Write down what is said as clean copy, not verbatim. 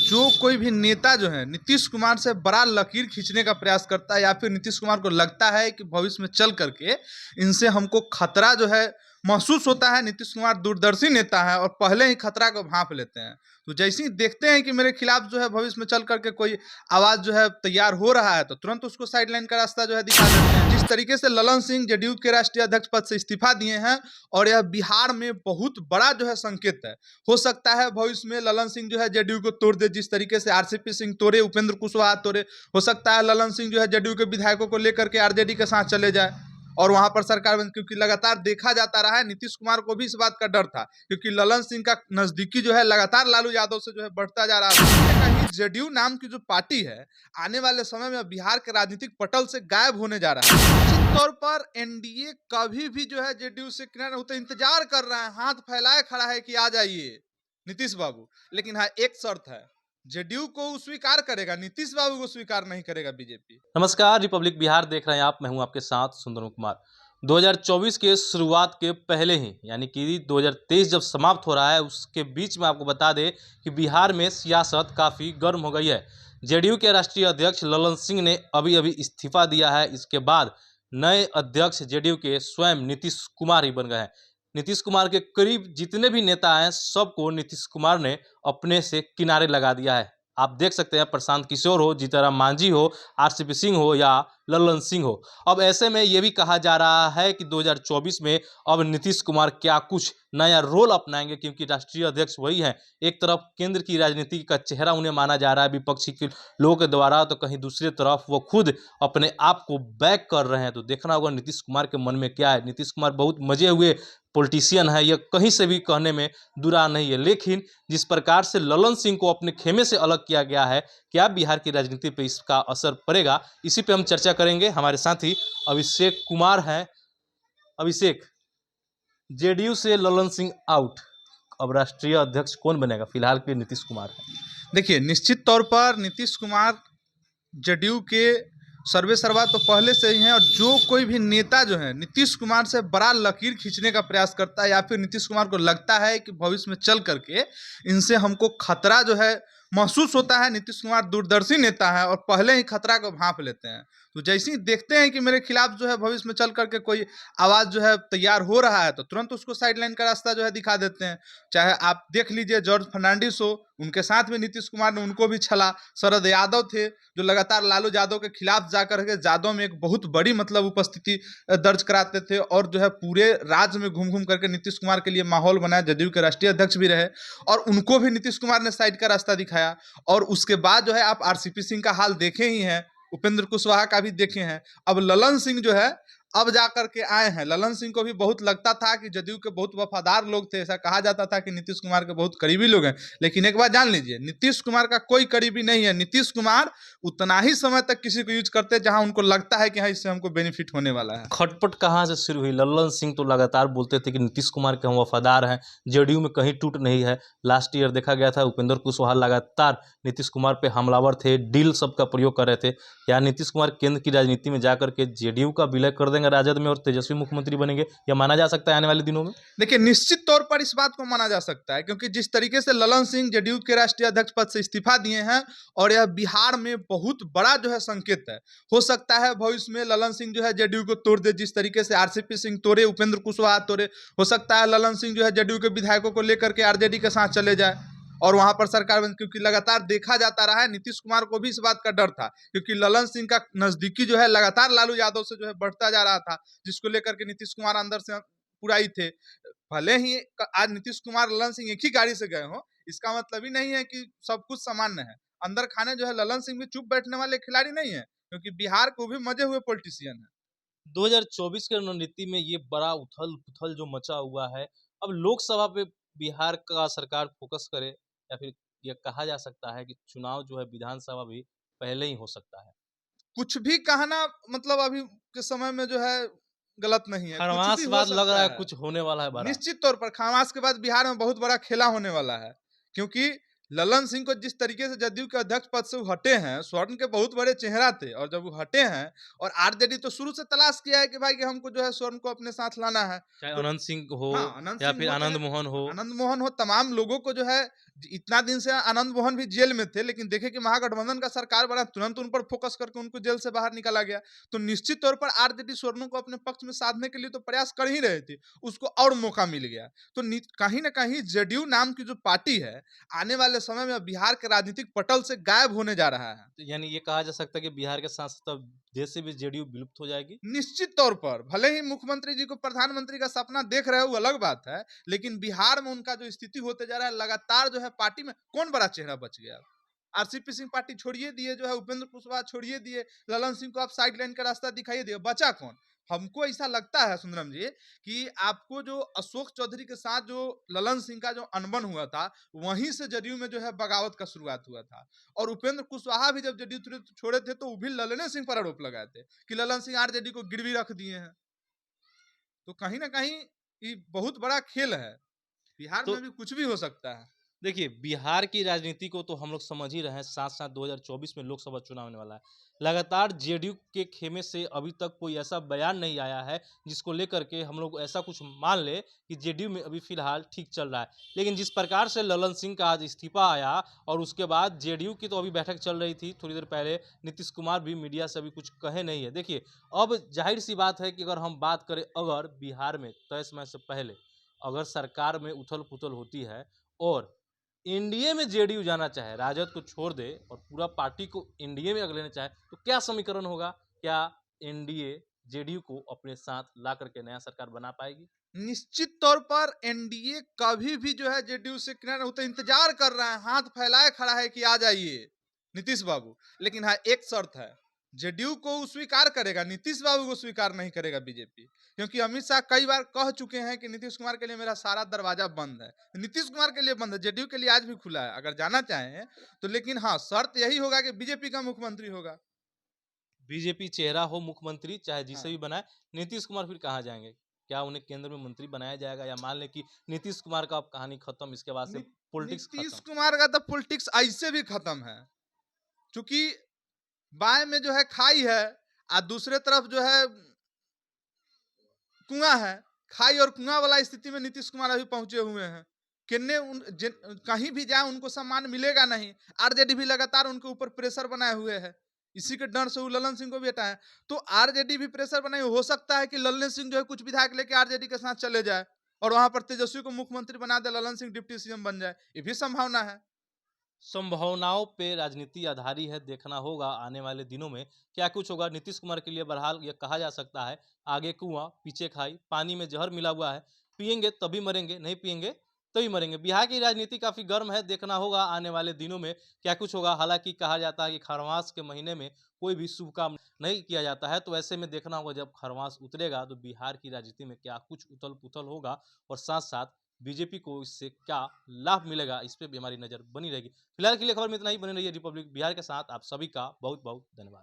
जो कोई भी नेता जो है नीतीश कुमार से बड़ा लकीर खींचने का प्रयास करता है या फिर नीतीश कुमार को लगता है कि भविष्य में चल करके इनसे हमको खतरा जो है महसूस होता है। नीतीश कुमार दूरदर्शी नेता है और पहले ही खतरा को भांप लेते हैं। तो जैसे ही देखते हैं कि मेरे खिलाफ जो है भविष्य में चल करके कोई आवाज जो है तैयार हो रहा है तो तुरंत उसको साइडलाइन का रास्ता जो है दिखा देते हैं। जिस तरीके से ललन सिंह जेडीयू के राष्ट्रीय अध्यक्ष पद से इस्तीफा दिए हैं और यह बिहार में बहुत बड़ा जो है संकेत है। हो सकता है भविष्य में ललन सिंह जो है जेडीयू को तोड़ दे, जिस तरीके से आरसीपी सिंह तोड़े, उपेंद्र कुशवाहा तोड़े। हो सकता है ललन सिंह जो है जेडीयू के विधायकों को लेकर के आरजेडी के साथ चले जाए और वहां पर सरकार बन, क्योंकि लगातार देखा जाता रहा है। नीतीश कुमार को भी इस बात का डर था क्योंकि ललन सिंह का नजदीकी जो है लगातार लालू यादव से जो है बढ़ता जा रहा था। कहीं जेडीयू नाम की जो पार्टी है आने वाले समय में बिहार के राजनीतिक पटल से गायब होने जा रहा है। निश्चित तौर पर एनडीए कभी भी जो है जेडीयू से किनारे होते इंतजार कर रहा है, हाथ फैलाए खड़ा है कि आ जाइए नीतीश बाबू। लेकिन हाँ, एक शर्त है, जेडीयू को स्वीकार करेगा, नीतीश बाबू को स्वीकार नहीं करेगा बीजेपी। नमस्कार, रिपब्लिक बिहार देख रहे हैं आप। मैं हूं आपके साथ सुंदर कुमार। 2024 के शुरुआत के पहले ही यानी कि 2023 जब समाप्त हो रहा है उसके बीच में आपको बता दें कि बिहार में सियासत काफ़ी गर्म हो गई है। जेडीयू के राष्ट्रीय अध्यक्ष ललन सिंह ने अभी अभी इस्तीफा दिया है। इसके बाद नए अध्यक्ष जेडीयू के स्वयं नीतीश कुमार ही बन गए हैं। नीतीश कुमार के करीब जितने भी नेता हैं सबको नीतीश कुमार ने अपने से किनारे लगा दिया है। आप देख सकते हैं, प्रशांत किशोर हो, जीतनराम मांझी हो, आरसीपी सिंह हो या ललन सिंह हो। अब ऐसे में ये भी कहा जा रहा है कि 2024 में अब नीतीश कुमार क्या कुछ नया रोल अपनाएंगे, क्योंकि राष्ट्रीय अध्यक्ष वही हैं। एक तरफ केंद्र की राजनीति का चेहरा उन्हें माना जा रहा है विपक्षी के लोगों के द्वारा, तो कहीं दूसरी तरफ वो खुद अपने आप को बैक कर रहे हैं। तो देखना होगा नीतीश कुमार के मन में क्या है। नीतीश कुमार बहुत मजे हुए पॉलिटिशियन है, यह कहीं से भी कहने में दुरा नहीं है। लेकिन जिस प्रकार से ललन सिंह को अपने खेमे से अलग किया गया है, क्या बिहार की राजनीति पे इसका असर पड़ेगा, इसी पे हम चर्चा करेंगे। हमारे साथी अभिषेक कुमार हैं। अभिषेक, जेडीयू से ललन सिंह आउट, अब राष्ट्रीय अध्यक्ष कौन बनेगा? फिलहाल के नीतीश कुमार है। देखिए, निश्चित तौर पर नीतीश कुमार जेडीयू के सर्वे सर्वा तो पहले से ही हैं और जो कोई भी नेता जो है नीतीश कुमार से बड़ा लकीर खींचने का प्रयास करता है या फिर नीतीश कुमार को लगता है कि भविष्य में चल करके इनसे हमको खतरा जो है महसूस होता है। नीतीश कुमार दूरदर्शी नेता है और पहले ही खतरा को भांप लेते हैं। तो जैसे ही देखते हैं कि मेरे खिलाफ जो है भविष्य में चल करके कोई आवाज जो है तैयार हो रहा है तो तुरंत उसको साइडलाइन का रास्ता जो है दिखा देते हैं। चाहे आप देख लीजिए जॉर्ज फर्नांडिस हो, उनके साथ में नीतीश कुमार ने उनको भी छला। शरद यादव थे जो लगातार लालू यादव के खिलाफ जाकर के यादव में एक बहुत बड़ी मतलब उपस्थिति दर्ज कराते थे और जो है पूरे राज्य में घूम घूम करके नीतीश कुमार के लिए माहौल बनाया। जदयू के राष्ट्रीय अध्यक्ष भी रहे और उनको भी नीतीश कुमार ने साइड का रास्ता दिखाया। और उसके बाद जो है आप आरसीपी सिंह का हाल देखे ही हैं, उपेंद्र कुशवाहा का भी देखे हैं। अब ललन सिंह जो है अब जाकर के आए हैं। ललन सिंह को भी बहुत लगता था कि जदयू के बहुत वफादार लोग थे, ऐसा कहा जाता था कि नीतीश कुमार के बहुत करीबी लोग हैं। लेकिन एक बात जान लीजिए, नीतीश कुमार का कोई करीबी नहीं है। नीतीश कुमार उतना ही समय तक किसी को यूज करते हैं जहां उनको लगता है कि हाँ इससे हमको बेनिफिट होने वाला है। खटपट कहाँ से शुरू हुई? ललन सिंह तो लगातार बोलते थे कि नीतीश कुमार के हम वफादार हैं, जेडीयू में कहीं टूट नहीं है। लास्ट ईयर देखा गया था उपेंद्र कुशवाहा लगातार नीतीश कुमार पे हमलावर थे, डील सबका प्रयोग कर रहे थे। या नीतीश कुमार केंद्र की राजनीति में जाकर के जेडीयू का विलय कर देंगे राजद में और तेजस्वी मुख्यमंत्री बनेंगे, यह माना जा सकता है आने वाले दिनों में? देखिए, निश्चित तौर पर इस बात को माना जा सकता है क्योंकि जिस तरीके से ललन सिंह जेडीयू के राष्ट्रीय अध्यक्ष पद से इस्तीफा दिए हैं और यह बिहार में बहुत बड़ा जो है संकेत है। हो सकता है भविष्य में ललन सिंह जो है जेडीयू को तोड़ दे, जिस तरीके से आरसीपी सिंह तोड़े, उपेंद्र कुशवाहा तोड़े। हो सकता है ललन सिंह जो है जेडीयू के विधायकों को लेकर के आरजेडी के साथ चले जाए और वहां पर सरकार बन, क्योंकि लगातार देखा जाता रहा है। नीतीश कुमार को भी इस बात का डर था क्योंकि ललन सिंह का नजदीकी जो है लगातार लालू यादव से जो है बढ़ता जा रहा था, जिसको लेकर के नीतीश कुमार अंदर से पूरा ही थे। भले ही आज नीतीश कुमार ललन सिंह एक ही गाड़ी से गए हो, इसका मतलब ही नहीं है कि सब कुछ सामान्य है। अंदर खाने जो है ललन सिंह भी चुप बैठने वाले खिलाड़ी नहीं है क्योंकि बिहार को भी मजे हुए पॉलिटिशियन है। 2024 के रणनीति में ये बड़ा उथल पुथल जो मचा हुआ है, अब लोकसभा पे बिहार का सरकार फोकस करे या फिर यह कहा जा सकता है कि चुनाव जो है विधानसभा भी पहले ही हो सकता है? कुछ भी कहना मतलब अभी के समय में जो है गलत नहीं है, कुछ भी हो बात लग रहा है, सकता है। कुछ होने वाला है बड़ा। निश्चित तौर पर खमास के बाद बिहार में बहुत बड़ा खेला होने वाला है क्योंकि ललन सिंह को जिस तरीके से जदयू के अध्यक्ष पद से वो हटे हैं, स्वर्ण के बहुत बड़े चेहरा थे, और जब वो हटे हैं, और आरजेडी तो शुरू से तलाश किया है कि भाई कि हमको जो है स्वर्ण को अपने साथ लाना है। चाहे तो अनंत सिंह हो हाँ, आनंद या सिंह फिर हो चाहे आनंद मोहन हो। आनंद मोहन हो, तमाम लोगों को जो है, इतना दिन से आनंद मोहन भी जेल में थे, लेकिन देखे कि महागठबंधन का सरकार बना, तुरंत उन पर फोकस करके उनको जेल से बाहर निकाला गया। तो निश्चित तौर पर आरजेडी स्वर्णों को अपने पक्ष में साधने के लिए तो प्रयास कर ही रहे थे, उसको और मौका मिल गया। तो कहीं ना कहीं जेडीयू नाम की जो पार्टी है, आने वाले समय में बिहार के राजनीतिक पटल से गायब होने जा रहा है। तो यानी ये कहा जा सकता है कि बिहार के साथ साथ अब देश से भी जेडीयू विलुप्त हो जाएगी। निश्चित तौर पर भले ही मुख्यमंत्री जी को प्रधानमंत्री का सपना देख रहे हो, वो अलग बात है, लेकिन बिहार में उनका जो स्थिति होते जा रहा है, लगातार जो है पार्टी में कौन बड़ा चेहरा बच गया। आरसीपी सिंह पार्टी छोड़िए दिए, जो है उपेंद्र कुशवाहा छोड़िए दिए, ललन सिंह को आप साइड लाइन का रास्ता दिखाइए दिए, बचा कौन। हमको ऐसा लगता है सुंदरम जी कि आपको जो अशोक चौधरी के साथ जो ललन सिंह का जो अनबन हुआ था, वहीं से जदयू में जो है बगावत का शुरुआत हुआ था। और उपेंद्र कुशवाहा भी जब जदयू छोड़े थे, तो वो भी ललन सिंह पर आरोप लगाए थे कि ललन सिंह आरजेडी को गिरवी रख दिए हैं। तो कहीं ना कहीं ये बहुत बड़ा खेल है, बिहार तो में भी कुछ भी हो सकता है। देखिए, बिहार की राजनीति को तो हम लोग समझ ही रहे हैं, साथ-साथ 2024 में लोकसभा चुनाव होने वाला है। लगातार जेडीयू के खेमे से अभी तक कोई ऐसा बयान नहीं आया है, जिसको लेकर के हम लोग ऐसा कुछ मान लें कि जेडीयू में अभी फ़िलहाल ठीक चल रहा है। लेकिन जिस प्रकार से ललन सिंह का आज इस्तीफ़ा आया और उसके बाद जेडीयू की तो अभी बैठक चल रही थी, थोड़ी देर पहले नीतीश कुमार भी मीडिया से अभी कुछ कहे नहीं है। देखिए, अब ज़ाहिर-सी बात है कि अगर हम बात करें अगर बिहार में तय समय से पहले अगर सरकार में उथल-पुथल होती है और एनडीए में जेडीयू जाना चाहे, राजद को छोड़ दे और पूरा पार्टी को एनडीए में अगर लेना चाहे, तो क्या समीकरण होगा? क्या एनडीए जेडीयू को अपने साथ ला करके नया सरकार बना पाएगी? निश्चित तौर पर एनडीए कभी भी जो है जेडीयू से किनारा होता इंतजार कर रहा है, हाथ फैलाए खड़ा है कि आ जाइए नीतीश बाबू। लेकिन हाँ, एक शर्त है, जेडीयू को वो स्वीकार करेगा, नीतीश बाबू को स्वीकार नहीं करेगा बीजेपी। क्योंकि अमित शाह कई बार कह चुके हैं कि नीतीश कुमार के लिए मेरा सारा दरवाजा बंद है। नीतीश कुमार के लिए बंद है, जेडीयू के लिए आज भी खुला है, अगर जाना चाहें तो। लेकिन हाँ, शर्त यही होगा कि बीजेपी का मुख्यमंत्री होगा। बीजेपी चेहरा हो मुख्यमंत्री, चाहे जिसे हाँ। भी बनाए, नीतीश कुमार फिर कहाँ जाएँगे? क्या उन्हें केंद्र में मंत्री बनाया जाएगा या मान लें कि नीतीश कुमार का अब कहानी खत्म, इसके बाद से पॉलिटिक्स नीतीश खत्म? कुमार का तो पॉलिटिक्स ऐसे भी खत्म है, क्योंकि बाएं में जो है खाई है, और दूसरे तरफ जो है कुआं है। खाई और कुआं वाला स्थिति में नीतीश कुमार अभी पहुंचे हुए हैं। किन्ने कहीं भी जाए उनको सम्मान मिलेगा नहीं। आरजेडी भी लगातार उनके ऊपर प्रेशर बनाए हुए है, इसी के डर से वो ललन सिंह को भी हटाए। तो आरजेडी भी प्रेशर बनाए, हो सकता है कि ललन सिंह जो है कुछ विधायक लेके आरजेडी के साथ चले जाए और वहां पर तेजस्वी को मुख्यमंत्री बना दे, ललन सिंह डिप्टी सीएम बन जाए, ये भी संभावना है। संभावनाओं पे राजनीति आधारी है, देखना होगा आने वाले दिनों में क्या कुछ होगा। नीतीश कुमार के लिए बहरहाल ये कहा जा सकता है, आगे कुआं पीछे खाई, पानी में जहर मिला हुआ है, पिएंगे तभी मरेंगे, नहीं पिएंगे तभी मरेंगे। बिहार की राजनीति काफ़ी गर्म है, देखना होगा आने वाले दिनों में क्या कुछ होगा। हालांकि कहा जाता है कि खरमास के महीने में कोई भी शुभ काम नहीं किया जाता है, तो ऐसे में देखना होगा जब खरमास उतरेगा तो बिहार की राजनीति में क्या कुछ उथल पुथल होगा और साथ साथ बीजेपी को इससे क्या लाभ मिलेगा, इस पे भी हमारी नज़र बनी रहेगी। फिलहाल के लिए खबर में इतना ही। बने रहिए रिपब्लिक बिहार के साथ। आप सभी का बहुत बहुत धन्यवाद।